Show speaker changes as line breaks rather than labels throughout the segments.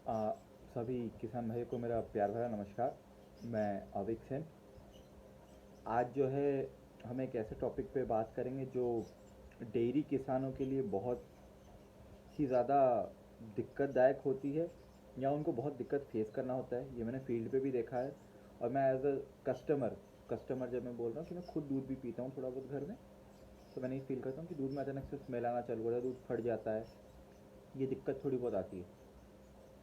आ, सभी किसान भाइयों को मेरा प्यार भरा नमस्कार। मैं अविक सेन। आज जो है हम एक ऐसे टॉपिक पे बात करेंगे जो डेयरी किसानों के लिए बहुत ही ज़्यादा दिक्कतदायक होती है, या उनको बहुत दिक्कत फेस करना होता है। ये मैंने फील्ड पे भी देखा है। और मैं एज अ कस्टमर कस्टमर जब मैं बोल रहा हूँ कि मैं खुद दूध भी पीता हूँ थोड़ा बहुत घर में, तो मैंने ये फील करता हूँ कि दूध में अचानक से स्मेल आना चालू हो जाता है, दूध फट जाता है। ये दिक्कत थोड़ी बहुत आती है।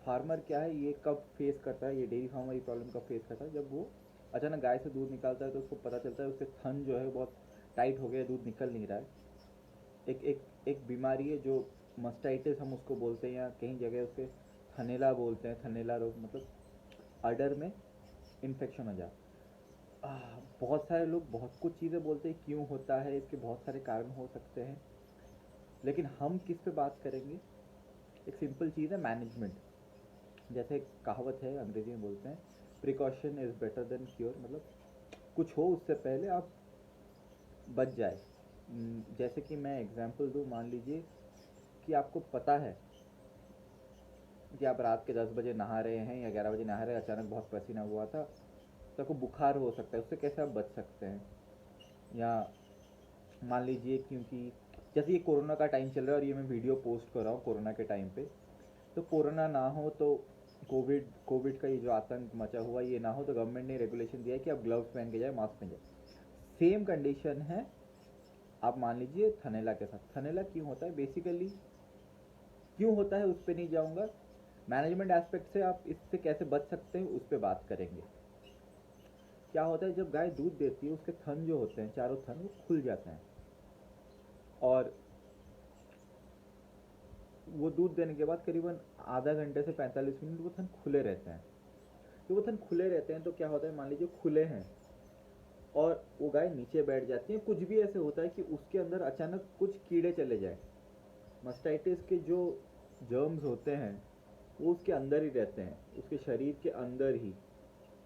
फार्मर क्या है, ये कब फेस करता है, ये डेयरी फार्मर ये प्रॉब्लम कब फेस करता है, जब वो अचानक गाय से दूध निकालता है तो उसको पता चलता है उसके थन जो है बहुत टाइट हो गया, दूध निकल नहीं रहा है। एक एक एक बीमारी है जो मस्टाइटिस हम उसको बोलते हैं, या कहीं जगह उसके थनेला बोलते हैं। थनेला रोग मतलब अडर में इन्फेक्शन हो जाए। बहुत सारे लोग बहुत कुछ चीज़ें बोलते हैं क्यों होता है, इसके बहुत सारे कारण हो सकते हैं, लेकिन हम किस पे बात करेंगे। एक सिंपल चीज़ है मैनेजमेंट। जैसे एक कहावत है, अंग्रेजी में बोलते हैं, precaution is better than cure. मतलब कुछ हो उससे पहले आप बच जाए। जैसे कि मैं एग्जांपल दूँ, मान लीजिए कि आपको पता है कि आप रात के 10 बजे नहा रहे हैं या 11 बजे नहा रहे हैं, अचानक बहुत पसीना हुआ था, तो आपको बुखार हो सकता है। उससे कैसे आप बच सकते हैं। या मान लीजिए, क्योंकि जैसे ये कोरोना का टाइम चल रहा है और ये मैं वीडियो पोस्ट कर रहा हूँ कोरोना के टाइम पे, तो कोरोना ना हो तो कोविड कोविड का ये जो आतंक मचा हुआ ये ना हो, तो गवर्नमेंट ने रेगुलेशन दिया है कि आप ग्लव्स पहन के जाए, मास्क पहन जाए। सेम कंडीशन है, आप मान लीजिए थनेला के साथ। थनेला क्यों होता है, बेसिकली क्यों होता है उस पर नहीं जाऊंगा। मैनेजमेंट एस्पेक्ट से आप इससे कैसे बच सकते हैं उस पर बात करेंगे। क्या होता है, जब गाय दूध देती है उसके थन जो होते हैं, चारों थन वो खुल जाते हैं, और वो दूध देने के बाद करीबन आधा घंटे से 45 मिनट वो थन खुले रहते हैं। तो वो थन खुले रहते हैं तो क्या होता है, मान लीजिए खुले हैं और वो गाय नीचे बैठ जाती है, कुछ भी ऐसे होता है कि उसके अंदर अचानक कुछ कीड़े चले जाए। मस्टाइटिस के जो जर्म्स होते हैं वो उसके अंदर ही रहते हैं, उसके शरीर के अंदर ही।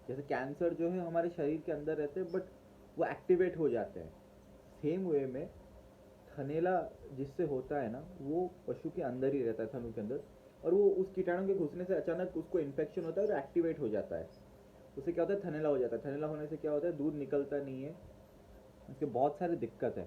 जैसे कैंसर जो है हमारे शरीर के अंदर रहते हैं, बट वो एक्टिवेट हो जाते हैं। सेम वे में थनेला जिससे होता है ना, वो पशु के अंदर ही रहता है, थनों के अंदर। और वो उस कीटाणु के घुसने से अचानक उसको इन्फेक्शन होता है और एक्टिवेट हो जाता है। उससे क्या होता है, थनेला हो जाता है। थनेला होने से क्या होता है, दूध निकलता नहीं है। इसके बहुत सारे दिक्कत है।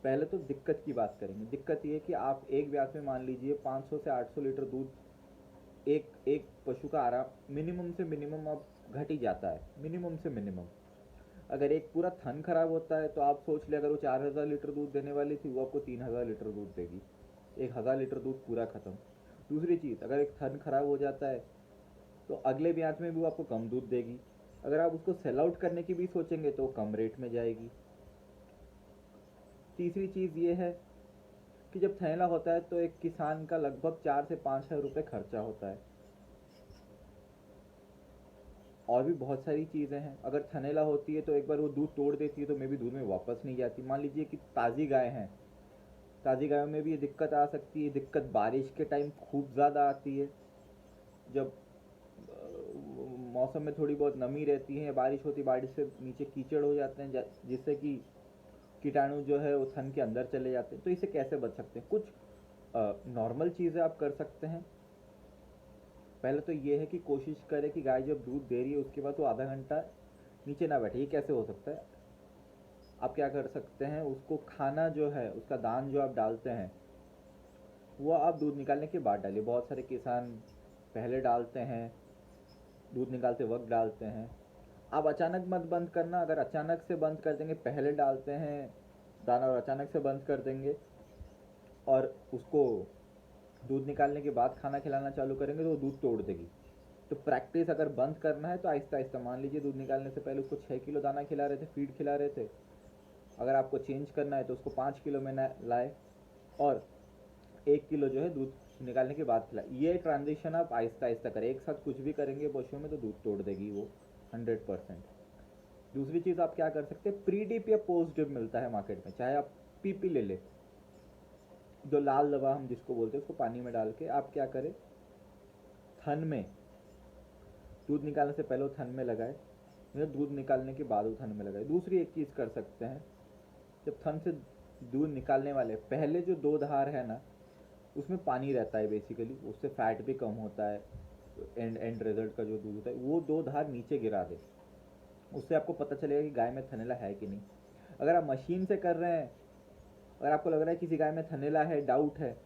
पहले तो दिक्कत की बात करेंगे। दिक्कत ये है कि आप एक ब्यास में मान लीजिए 500 से 800 लीटर दूध एक एक पशु का आराम, मिनिमम से मिनिमम अब घट ही जाता है, मिनिमम से मिनिमम। अगर एक पूरा थन खराब होता है तो आप सोच ले, अगर वो 4,000 लीटर दूध देने वाली थी वो आपको 3,000 लीटर दूध देगी। 1,000 लीटर दूध पूरा खत्म। दूसरी चीज़, अगर एक थन खराब हो जाता है तो अगले ब्याज में भी वो आपको कम दूध देगी। अगर आप उसको सेल आउट करने की भी सोचेंगे तो कम रेट में जाएगी। तीसरी चीज़ ये है कि जब थैला होता है तो एक किसान का लगभग 4 से 5 हज़ार रुपये खर्चा होता है। और भी बहुत सारी चीज़ें हैं। अगर थनेला होती है तो एक बार वो दूध तोड़ देती है तो मे भी दूध में वापस नहीं जाती। मान लीजिए कि ताज़ी गाय हैं, ताज़ी गायों में भी ये दिक्कत आ सकती है। दिक्कत बारिश के टाइम खूब ज़्यादा आती है, जब मौसम में थोड़ी बहुत नमी रहती है, बारिश होती, बारिश से नीचे कीचड़ हो जाते हैं, जिससे कि कीटाणु जो है वो थन के अंदर चले जाते हैं। तो इसे कैसे बच सकते हैं, कुछ नॉर्मल चीज़ें आप कर सकते हैं। पहले तो ये है कि कोशिश करें कि गाय जब दूध दे रही है उसके बाद वो आधा घंटा नीचे ना बैठे। ये कैसे हो सकता है, आप क्या कर सकते हैं, उसको खाना जो है, उसका दान जो आप डालते हैं वो आप दूध निकालने के बाद डालिए। बहुत सारे किसान पहले डालते हैं, दूध निकालते वक्त डालते हैं। आप अचानक मत बंद करना। अगर अचानक से बंद कर देंगे, पहले डालते हैं दाना और अचानक से बंद कर देंगे और उसको दूध निकालने के बाद खाना खिलाना चालू करेंगे तो वो दूध तोड़ देगी। तो प्रैक्टिस, अगर बंद करना है तो आहिस्ता आहिस्ता, मान लीजिए दूध निकालने से पहले उसको 6 किलो दाना खिला रहे थे, फीड खिला रहे थे, अगर आपको चेंज करना है तो उसको 5 किलो में लाए और 1 किलो जो है दूध निकालने के बाद खिलाए। ये ट्रांजिशन आप आहिस्ता आहिस्ता करें। एक साथ कुछ भी करेंगे पशुओं में तो दूध तोड़ देगी वो 100%। दूसरी चीज़ आप क्या कर सकते हैं, प्री डिप या पोस्ट डिप मिलता है मार्केट में, चाहे आप पीपी ले ले, जो लाल दवा हम जिसको बोलते हैं, उसको पानी में डाल के आप क्या करें, थन में दूध निकालने से पहले वो थन में लगाए, या दूध निकालने के बाद वो थन में लगाए। दूसरी एक चीज़ कर सकते हैं, जब थन से दूध निकालने वाले पहले जो दो धार है ना, उसमें पानी रहता है बेसिकली, उससे फैट भी कम होता है। एंड एंड रिजल्ट का जो दूध होता है वो 2 धार नीचे गिरा दे, उससे आपको पता चलेगा कि गाय में थनैला है कि नहीं। अगर आप मशीन से कर रहे हैं, अगर आपको लग रहा है किसी गाय में थनैला है, डाउट है,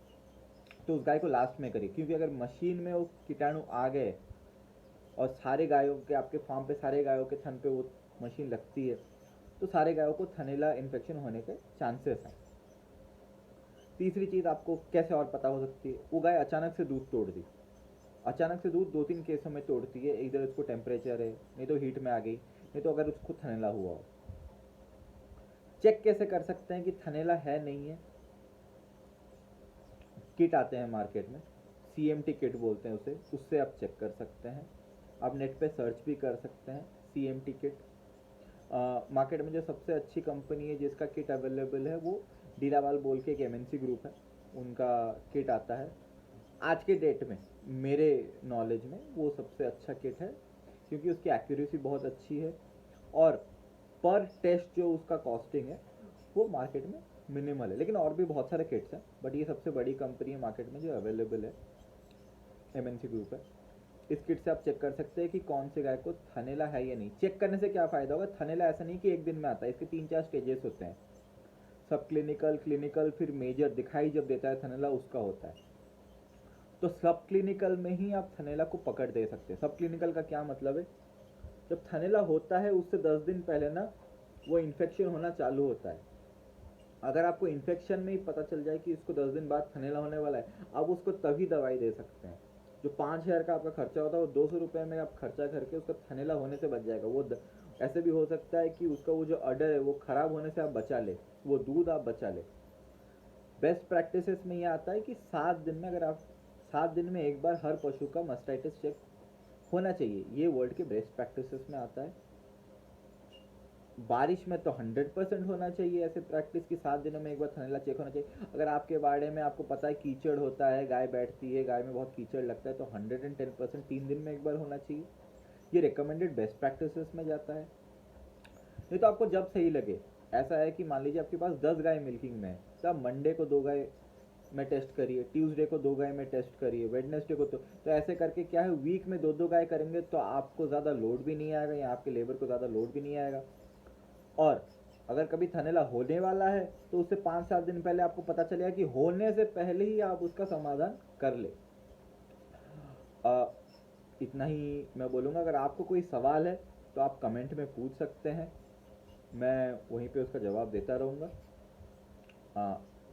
तो उस गाय को लास्ट में करिए, क्योंकि अगर मशीन में वो कीटाणु आ गए और सारे गायों के, आपके फार्म पे सारे गायों के थन पे वो मशीन लगती है, तो सारे गायों को थनैला इन्फेक्शन होने के चांसेस हैं। तीसरी चीज़ आपको कैसे और पता हो सकती है, वो गाय अचानक से दूध तोड़ दी। अचानक से दूध 2-3 केसों में तोड़ती है, इधर उसको टेम्परेचर है, नहीं तो हीट में आ गई, नहीं तो अगर उसको थनैला हुआ हो। चेक कैसे कर सकते हैं कि थनैला है नहीं है? किट आते हैं मार्केट में, CMT किट बोलते हैं उसे, उससे आप चेक कर सकते हैं। आप नेट पे सर्च भी कर सकते हैं CMT किट। मार्केट में जो सबसे अच्छी कंपनी है जिसका किट अवेलेबल है वो डीलावाल बोल के एक MNC ग्रुप है, उनका किट आता है। आज के डेट में मेरे नॉलेज में वो सबसे अच्छा किट है, क्योंकि उसकी एक्यूरेसी बहुत अच्छी है और पर टेस्ट जो उसका कॉस्टिंग है वो मार्केट में मिनिमल है। लेकिन और भी बहुत सारे किट्स हैं, बट ये सबसे बड़ी कंपनी है मार्केट में जो अवेलेबल है, MNC ग्रुप है। इस किट से आप चेक कर सकते हैं कि कौन से गाय को थनैला है या नहीं। चेक करने से क्या फ़ायदा होगा, थनैला ऐसा नहीं कि एक दिन में आता है, इसके 3-4 स्टेजेस होते हैं। सब क्लिनिकल, क्लिनिकल, फिर मेजर, दिखाई जब देता है थनैला उसका होता है। तो सब क्लिनिकल में ही आप थनैला को पकड़ दे सकते हैं। सब क्लिनिकल का क्या मतलब है, जब थनैला होता है उससे 10 दिन पहले ना वो इन्फेक्शन होना चालू होता है। अगर आपको इन्फेक्शन में ही पता चल जाए कि इसको 10 दिन बाद थनैला होने वाला है, आप उसको तभी दवाई दे सकते हैं। जो 5,000 का आपका खर्चा होता है वो 200 रुपये में आप खर्चा करके उसका थनैला होने से बच जाएगा। ऐसे भी हो सकता है कि उसका वो जो अडर है वो ख़राब होने से आप बचा ले, वो दूध आप बचा ले। बेस्ट प्रैक्टिसेस में यह आता है कि 7 दिन में, अगर आप 7 दिन में एक बार हर पशु का मास्टाइटिस चेक होना चाहिए, ये वर्ल्ड के बेस्ट प्रैक्टिसेस में आता है। बारिश में तो 100% होना चाहिए ऐसे प्रैक्टिस की 7 दिनों में एक बार थनैला चेक होना चाहिए। अगर आपके बाड़े में आपको पता है कीचड़ होता है, गाय बैठती है, गाय में बहुत कीचड़ लगता है, तो 110% 3 दिन में एक बार होना चाहिए। ये रिकमेंडेड बेस्ट प्रैक्टिसेस में जाता है। नहीं तो आपको जब सही लगे, ऐसा है कि मान लीजिए आपके पास 10 गाय मिल्किंग में है, तो आप मंडे को 2 गाय में टेस्ट करिए, ट्यूसडे को 2 गाय में टेस्ट करिए, वेडनेसडे को तो ऐसे करके क्या है, वीक में 2-2 गाय करेंगे तो आपको ज़्यादा लोड भी नहीं आएगा, या आपके लेबर को ज़्यादा लोड भी नहीं आएगा। और अगर कभी थनैला होने वाला है तो उससे 5-7 दिन पहले आपको पता चलेगा कि होने से पहले ही आप उसका समाधान कर ले। इतना ही मैं बोलूँगा। अगर आपको कोई सवाल है तो आप कमेंट में पूछ सकते हैं, मैं वहीं पे उसका जवाब देता रहूँगा।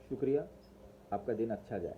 शुक्रिया, आपका दिन अच्छा जाए।